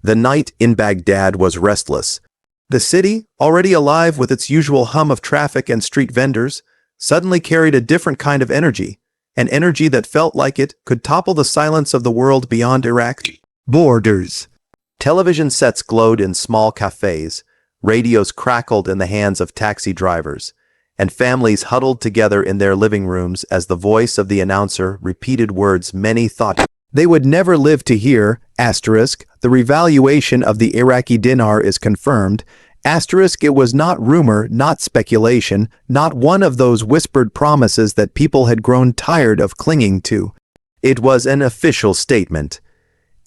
The night in Baghdad was restless. The city, already alive with its usual hum of traffic and street vendors, suddenly carried a different kind of energy, an energy that felt like it could topple the silence of the world beyond Iraq's borders. Television sets glowed in small cafes, radios crackled in the hands of taxi drivers, and families huddled together in their living rooms as the voice of the announcer repeated words many thought they would never live to hear. Asterisk, the revaluation of the Iraqi dinar is confirmed. Asterisk, it was not rumor, not speculation, not one of those whispered promises that people had grown tired of clinging to. It was an official statement,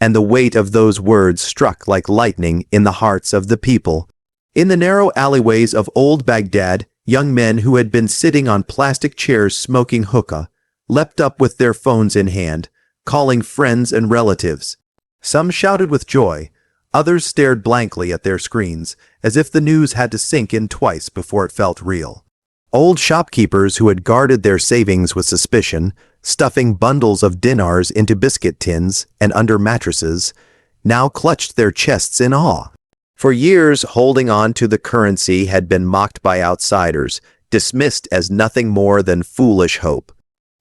and the weight of those words struck like lightning in the hearts of the people. In the narrow alleyways of old Baghdad, young men who had been sitting on plastic chairs smoking hookah leapt up with their phones in hand, calling friends and relatives. Some shouted with joy, others stared blankly at their screens, as if the news had to sink in twice before it felt real. Old shopkeepers who had guarded their savings with suspicion, stuffing bundles of dinars into biscuit tins and under mattresses, now clutched their chests in awe. For years, holding on to the currency had been mocked by outsiders, dismissed as nothing more than foolish hope.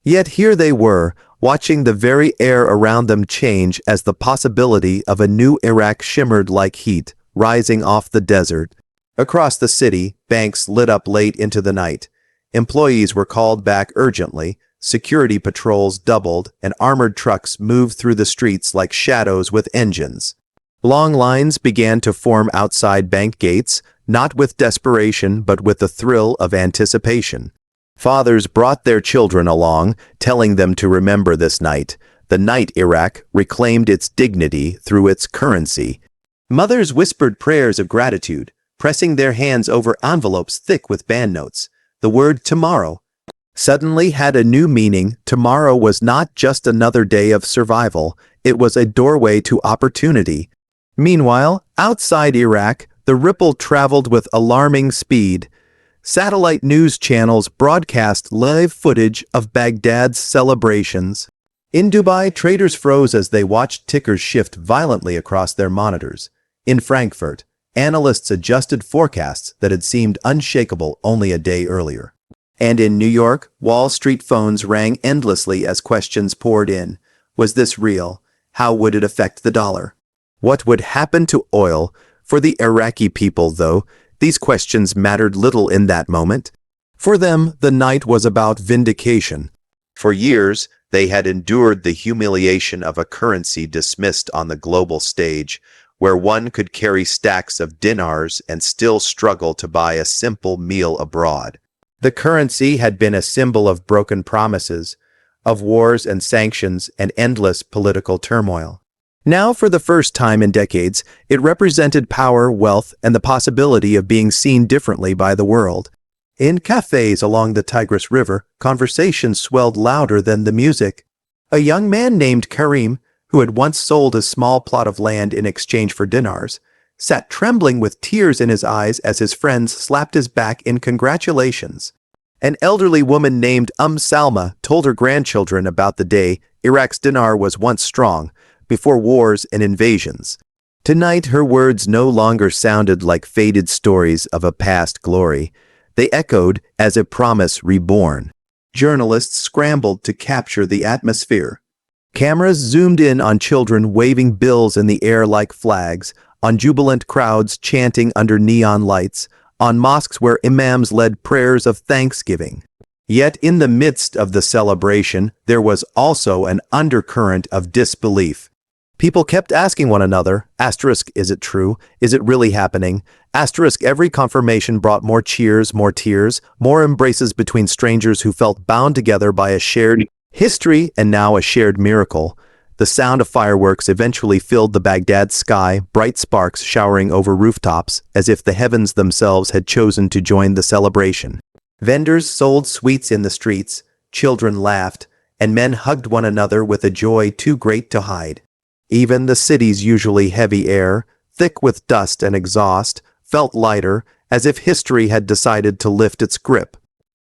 Yet here they were, watching the very air around them change as the possibility of a new Iraq shimmered like heat rising off the desert. Across the city, banks lit up late into the night. Employees were called back urgently, security patrols doubled, and armored trucks moved through the streets like shadows with engines. Long lines began to form outside bank gates, not with desperation but with the thrill of anticipation. Fathers brought their children along, telling them to remember this night, the night Iraq reclaimed its dignity through its currency. Mothers whispered prayers of gratitude, pressing their hands over envelopes thick with banknotes. The word tomorrow suddenly had a new meaning. Tomorrow was not just another day of survival, it was a doorway to opportunity. Meanwhile, outside Iraq, the ripple traveled with alarming speed. Satellite news channels broadcast live footage of Baghdad's celebrations. In Dubai, traders froze as they watched tickers shift violently across their monitors. In Frankfurt, analysts adjusted forecasts that had seemed unshakable only a day earlier. And in New York, Wall Street phones rang endlessly as questions poured in. Was this real? How would it affect the dollar? What would happen to oil? For the Iraqi people, though, these questions mattered little in that moment. For them, the night was about vindication. For years, they had endured the humiliation of a currency dismissed on the global stage, where one could carry stacks of dinars and still struggle to buy a simple meal abroad. The currency had been a symbol of broken promises, of wars and sanctions and endless political turmoil. Now, for the first time in decades, it represented power, wealth, and the possibility of being seen differently by the world. In cafes along the Tigris River, conversations swelled louder than the music. A young man named Karim, who had once sold a small plot of land in exchange for dinars, sat trembling with tears in his eyes as his friends slapped his back in congratulations. An elderly woman named Salma told her grandchildren about the day Iraq's dinar was once strong, before wars and invasions. Tonight, her words no longer sounded like faded stories of a past glory. They echoed as a promise reborn. Journalists scrambled to capture the atmosphere. Cameras zoomed in on children waving bills in the air like flags, on jubilant crowds chanting under neon lights, on mosques where imams led prayers of thanksgiving. Yet in the midst of the celebration, there was also an undercurrent of disbelief. People kept asking one another, asterisk, is it true? Is it really happening? Asterisk, every confirmation brought more cheers, more tears, more embraces between strangers who felt bound together by a shared history and now a shared miracle. The sound of fireworks eventually filled the Baghdad sky, bright sparks showering over rooftops, as if the heavens themselves had chosen to join the celebration. Vendors sold sweets in the streets, children laughed, and men hugged one another with a joy too great to hide. Even the city's usually heavy air, thick with dust and exhaust, felt lighter, as if history had decided to lift its grip.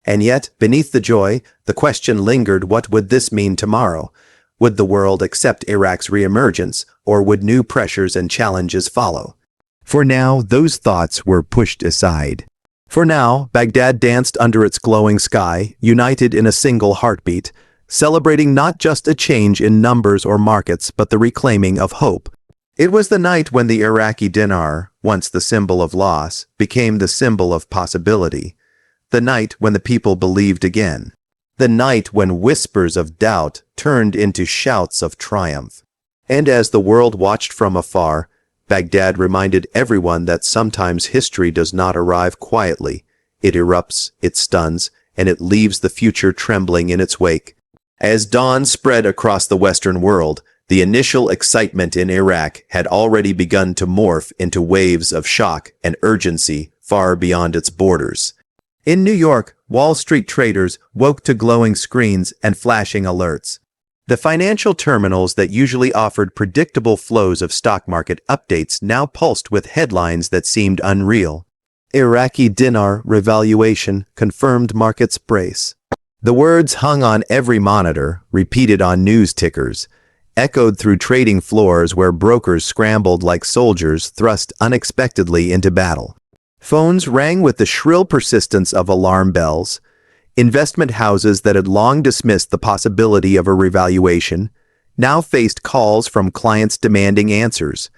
And yet, beneath the joy, the question lingered: what would this mean tomorrow? Would the world accept Iraq's reemergence, or would new pressures and challenges follow? For now, those thoughts were pushed aside. For now, Baghdad danced under its glowing sky, united in a single heartbeat, celebrating not just a change in numbers or markets, but the reclaiming of hope. It was the night when the Iraqi dinar, once the symbol of loss, became the symbol of possibility. The night when the people believed again. The night when whispers of doubt turned into shouts of triumph. And as the world watched from afar, Baghdad reminded everyone that sometimes history does not arrive quietly. It erupts, it stuns, and it leaves the future trembling in its wake. As dawn spread across the Western world, the initial excitement in Iraq had already begun to morph into waves of shock and urgency far beyond its borders. In New York, Wall Street traders woke to glowing screens and flashing alerts. The financial terminals that usually offered predictable flows of stock market updates now pulsed with headlines that seemed unreal. Iraqi Dinar Revaluation confirmed markets brace. The words hung on every monitor, repeated on news tickers, echoed through trading floors where brokers scrambled like soldiers thrust unexpectedly into battle. Phones rang with the shrill persistence of alarm bells. Investment houses that had long dismissed the possibility of a revaluation now faced calls from clients demanding answers.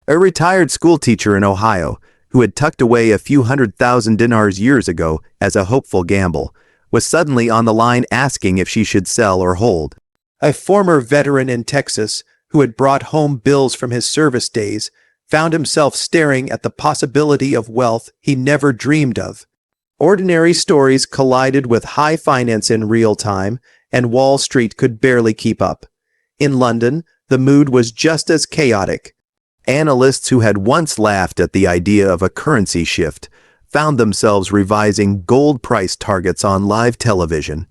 A retired schoolteacher in Ohio, who had tucked away a few $100,000 dinars years ago as a hopeful gamble, was suddenly on the line asking if she should sell or hold. A former veteran in Texas, who had brought home bills from his service days, found himself staring at the possibility of wealth he never dreamed of. Ordinary stories collided with high finance in real time, and Wall Street could barely keep up. In London, the mood was just as chaotic. Analysts who had once laughed at the idea of a currency shift found themselves revising gold price targets on live television.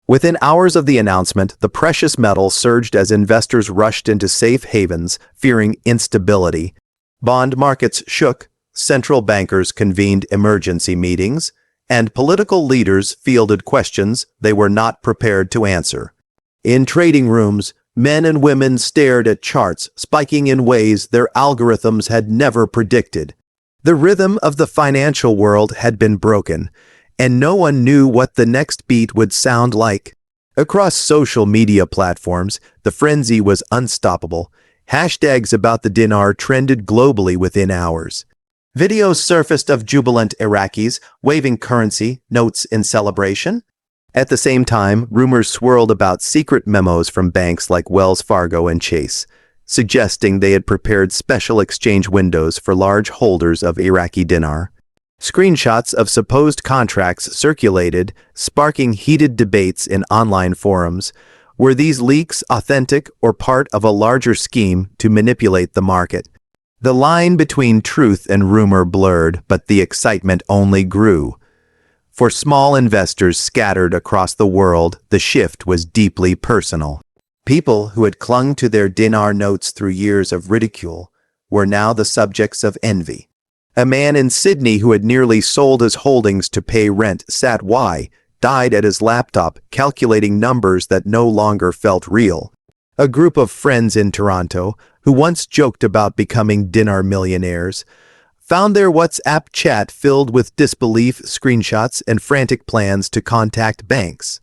Within hours of the announcement, the precious metal surged as investors rushed into safe havens, fearing instability. Bond markets shook, central bankers convened emergency meetings, and political leaders fielded questions they were not prepared to answer. In trading rooms, men and women stared at charts spiking in ways their algorithms had never predicted. The rhythm of the financial world had been broken, and no one knew what the next beat would sound like. Across social media platforms, the frenzy was unstoppable. Hashtags about the dinar trended globally within hours. Videos surfaced of jubilant Iraqis waving currency notes in celebration. At the same time, rumors swirled about secret memos from banks like Wells Fargo and Chase, suggesting they had prepared special exchange windows for large holders of Iraqi dinar. Screenshots of supposed contracts circulated, sparking heated debates in online forums. Were these leaks authentic or part of a larger scheme to manipulate the market? The line between truth and rumor blurred, but the excitement only grew. For small investors scattered across the world, the shift was deeply personal. People who had clung to their dinar notes through years of ridicule were now the subjects of envy. A man in Sydney who had nearly sold his holdings to pay rent died at his laptop calculating numbers that no longer felt real. A group of friends in Toronto, who once joked about becoming dinar millionaires, found their WhatsApp chat filled with disbelief, screenshots, and frantic plans to contact banks.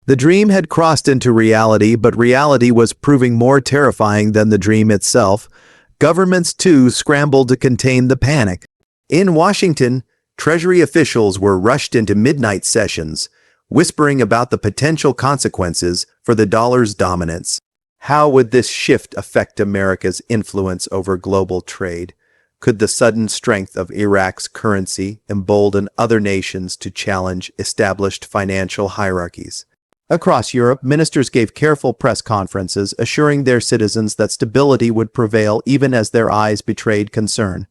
The dream had crossed into reality, but reality was proving more terrifying than the dream itself. Governments, too, scrambled to contain the panic. In Washington, Treasury officials were rushed into midnight sessions, whispering about the potential consequences for the dollar's dominance. How would this shift affect America's influence over global trade? Could the sudden strength of Iraq's currency embolden other nations to challenge established financial hierarchies? Across Europe, ministers gave careful press conferences assuring their citizens that stability would prevail even as their eyes betrayed concern.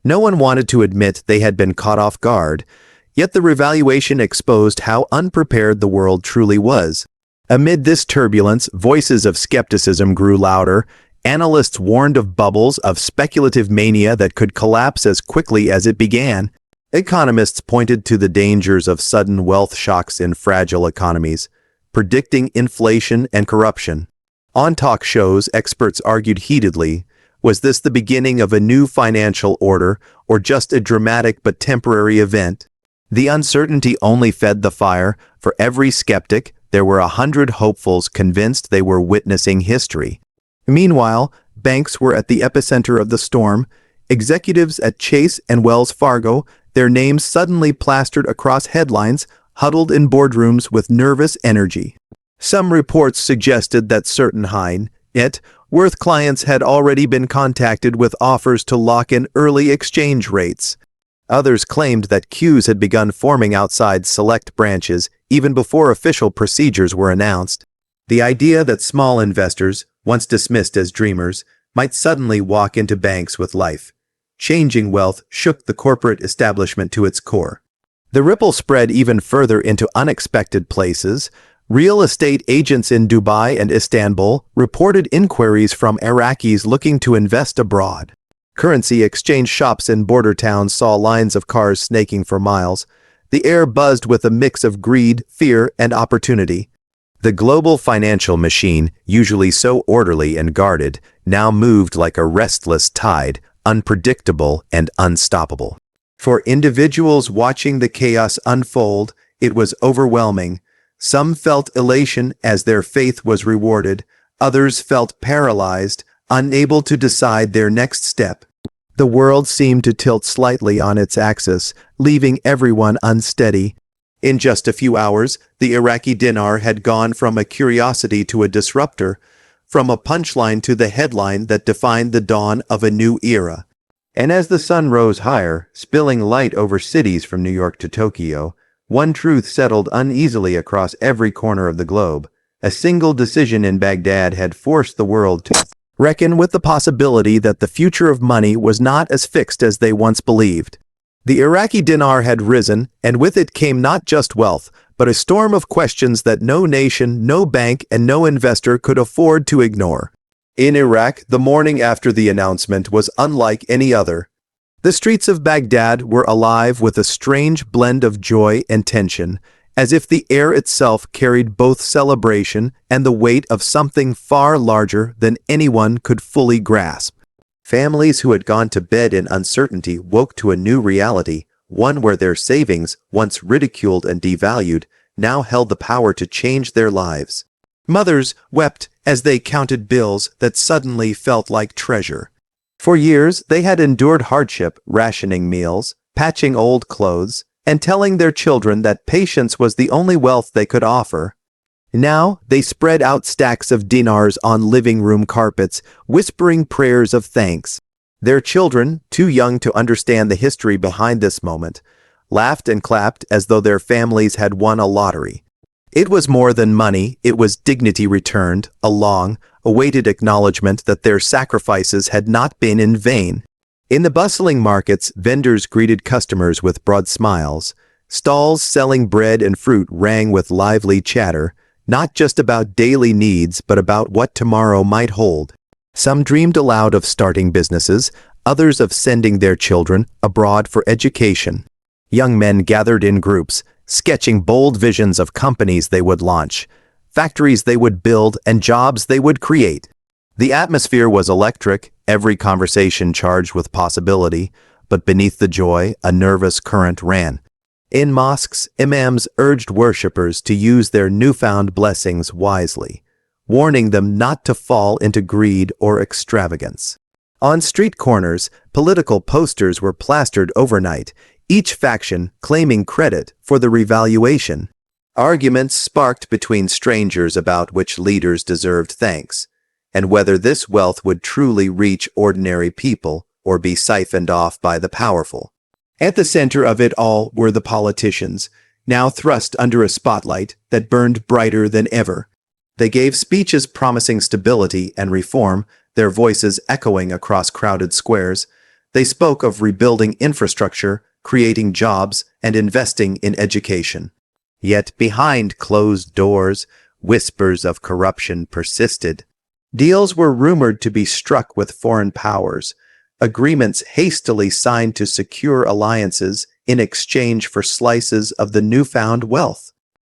No one wanted to admit they had been caught off guard, yet the revaluation exposed how unprepared the world truly was. Amid this turbulence, voices of skepticism grew louder. Analysts warned of bubbles of speculative mania that could collapse as quickly as it began. Economists pointed to the dangers of sudden wealth shocks in fragile economies, predicting inflation and corruption. On talk shows, experts argued heatedly, Was this the beginning of a new financial order, or just a dramatic but temporary event? The uncertainty only fed the fire. For every skeptic, there were 100 hopefuls convinced they were witnessing history. Meanwhile, banks were at the epicenter of the storm. Executives at Chase and Wells Fargo, their names suddenly plastered across headlines, huddled in boardrooms with nervous energy. Some reports suggested that certain high-net worth clients had already been contacted with offers to lock in early exchange rates. Others claimed that queues had begun forming outside select branches even before official procedures were announced. The idea that small investors, once dismissed as dreamers, might suddenly walk into banks with life-changing wealth shook the corporate establishment to its core. The ripple spread even further into unexpected places. Real estate agents in Dubai and Istanbul reported inquiries from Iraqis looking to invest abroad. Currency exchange shops in border towns saw lines of cars snaking for miles. The air buzzed with a mix of greed, fear, and opportunity. The global financial machine, usually so orderly and guarded, now moved like a restless tide, unpredictable and unstoppable. For individuals watching the chaos unfold, it was overwhelming. Some felt elation as their faith was rewarded. Others felt paralyzed, unable to decide their next step. The world seemed to tilt slightly on its axis, leaving everyone unsteady. In just a few hours, the Iraqi dinar had gone from a curiosity to a disruptor, from a punchline to the headline that defined the dawn of a new era. And as the sun rose higher, spilling light over cities from New York to Tokyo, one truth settled uneasily across every corner of the globe. A single decision in Baghdad had forced the world to reckon with the possibility that the future of money was not as fixed as they once believed. The Iraqi dinar had risen, and with it came not just wealth, but a storm of questions that no nation, no bank, and no investor could afford to ignore. In Iraq, the morning after the announcement was unlike any other. The streets of Baghdad were alive with a strange blend of joy and tension, as if the air itself carried both celebration and the weight of something far larger than anyone could fully grasp. Families who had gone to bed in uncertainty woke to a new reality, one where their savings, once ridiculed and devalued, now held the power to change their lives. Mothers wept as they counted bills that suddenly felt like treasure. For years, they had endured hardship, rationing meals, patching old clothes, and telling their children that patience was the only wealth they could offer. Now, they spread out stacks of dinars on living room carpets, whispering prayers of thanks. Their children, too young to understand the history behind this moment, laughed and clapped as though their families had won a lottery. It was more than money, it was dignity returned, a long, awaited acknowledgement that their sacrifices had not been in vain. In the bustling markets, vendors greeted customers with broad smiles. Stalls selling bread and fruit rang with lively chatter, not just about daily needs but about what tomorrow might hold. Some dreamed aloud of starting businesses, others of sending their children abroad for education. Young men gathered in groups, sketching bold visions of companies they would launch, factories they would build, and jobs they would create. The atmosphere was electric, every conversation charged with possibility, but beneath the joy, a nervous current ran. In mosques, imams urged worshippers to use their newfound blessings wisely, warning them not to fall into greed or extravagance. On street corners, political posters were plastered overnight, each faction claiming credit for the revaluation. Arguments sparked between strangers about which leaders deserved thanks, and whether this wealth would truly reach ordinary people or be siphoned off by the powerful. At the center of it all were the politicians, now thrust under a spotlight that burned brighter than ever. They gave speeches promising stability and reform, their voices echoing across crowded squares. They spoke of rebuilding infrastructure, creating jobs, and investing in education. Yet behind closed doors, whispers of corruption persisted. Deals were rumored to be struck with foreign powers, agreements hastily signed to secure alliances in exchange for slices of the newfound wealth.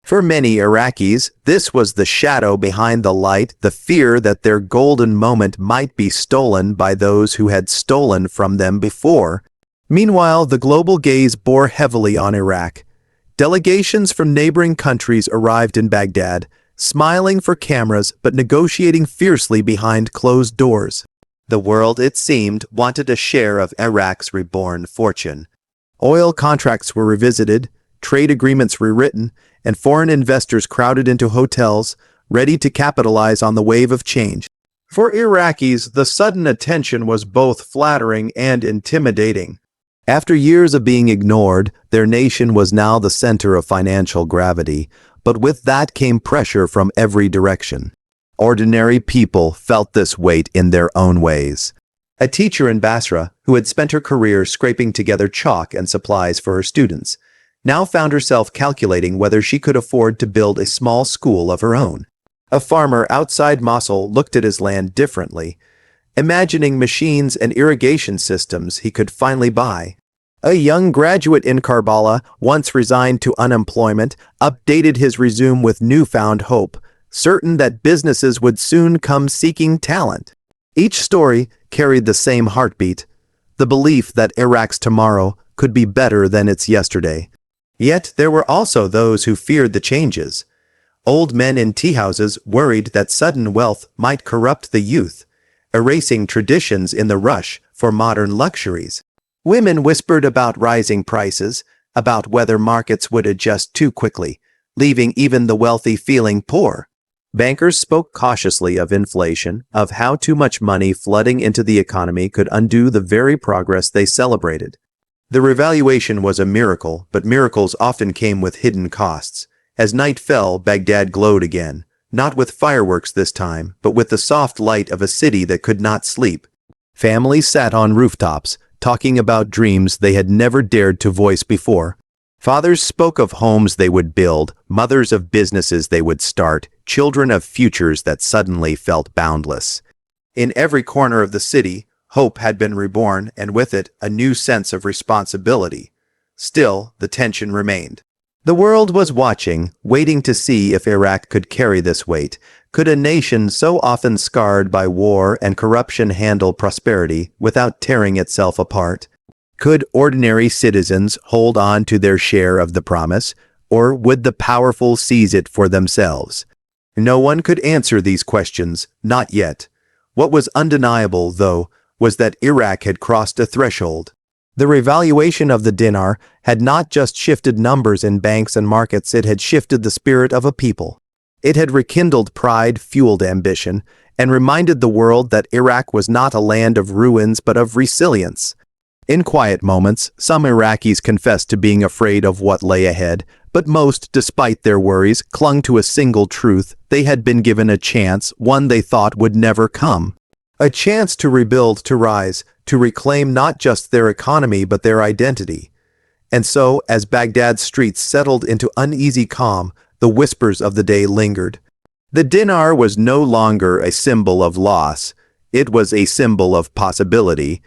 For many Iraqis, this was the shadow behind the light, the fear that their golden moment might be stolen by those who had stolen from them before. Meanwhile, the global gaze bore heavily on Iraq. Delegations from neighboring countries arrived in Baghdad, smiling for cameras but negotiating fiercely behind closed doors. The world, it seemed, wanted a share of Iraq's reborn fortune. Oil contracts were revisited, trade agreements rewritten, and foreign investors crowded into hotels, ready to capitalize on the wave of change. For Iraqis, the sudden attention was both flattering and intimidating. After years of being ignored, their nation was now the center of financial gravity, but with that came pressure from every direction. Ordinary people felt this weight in their own ways. A teacher in Basra, who had spent her career scraping together chalk and supplies for her students, now found herself calculating whether she could afford to build a small school of her own. A farmer outside Mosul looked at his land differently, imagining machines and irrigation systems he could finally buy. A young graduate in Karbala, once resigned to unemployment, updated his resume with newfound hope, certain that businesses would soon come seeking talent. Each story carried the same heartbeat, the belief that Iraq's tomorrow could be better than its yesterday. Yet there were also those who feared the changes. Old men in tea houses worried that sudden wealth might corrupt the youth, erasing traditions in the rush for modern luxuries. Women whispered about rising prices, about whether markets would adjust too quickly, leaving even the wealthy feeling poor. Bankers spoke cautiously of inflation, of how too much money flooding into the economy could undo the very progress they celebrated. The revaluation was a miracle, but miracles often came with hidden costs. As night fell, Baghdad glowed again, not with fireworks this time, but with the soft light of a city that could not sleep. Families sat on rooftops, talking about dreams they had never dared to voice before. Fathers spoke of homes they would build, mothers of businesses they would start, children of futures that suddenly felt boundless. In every corner of the city, hope had been reborn, and with it, a new sense of responsibility. Still, the tension remained. The world was watching, waiting to see if Iraq could carry this weight. Could a nation so often scarred by war and corruption handle prosperity without tearing itself apart? Could ordinary citizens hold on to their share of the promise, or would the powerful seize it for themselves? No one could answer these questions, not yet. What was undeniable, though, was that Iraq had crossed a threshold. The revaluation of the dinar had not just shifted numbers in banks and markets, it had shifted the spirit of a people. It had rekindled pride, fueled ambition, and reminded the world that Iraq was not a land of ruins but of resilience. In quiet moments, some Iraqis confessed to being afraid of what lay ahead, but most, despite their worries, clung to a single truth: they had been given a chance, one they thought would never come. A chance to rebuild, to rise, to reclaim not just their economy but their identity. And so, as Baghdad's streets settled into uneasy calm, the whispers of the day lingered. The dinar was no longer a symbol of loss, it was a symbol of possibility.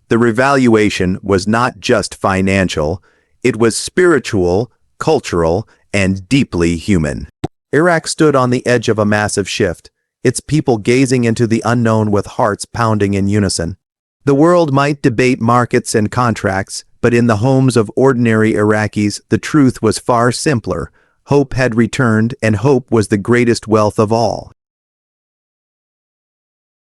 The revaluation was not just financial, it was spiritual, cultural, and deeply human. Iraq stood on the edge of a massive shift, its people gazing into the unknown with hearts pounding in unison. The world might debate markets and contracts, but in the homes of ordinary Iraqis, the truth was far simpler. Hope had returned, and hope was the greatest wealth of all.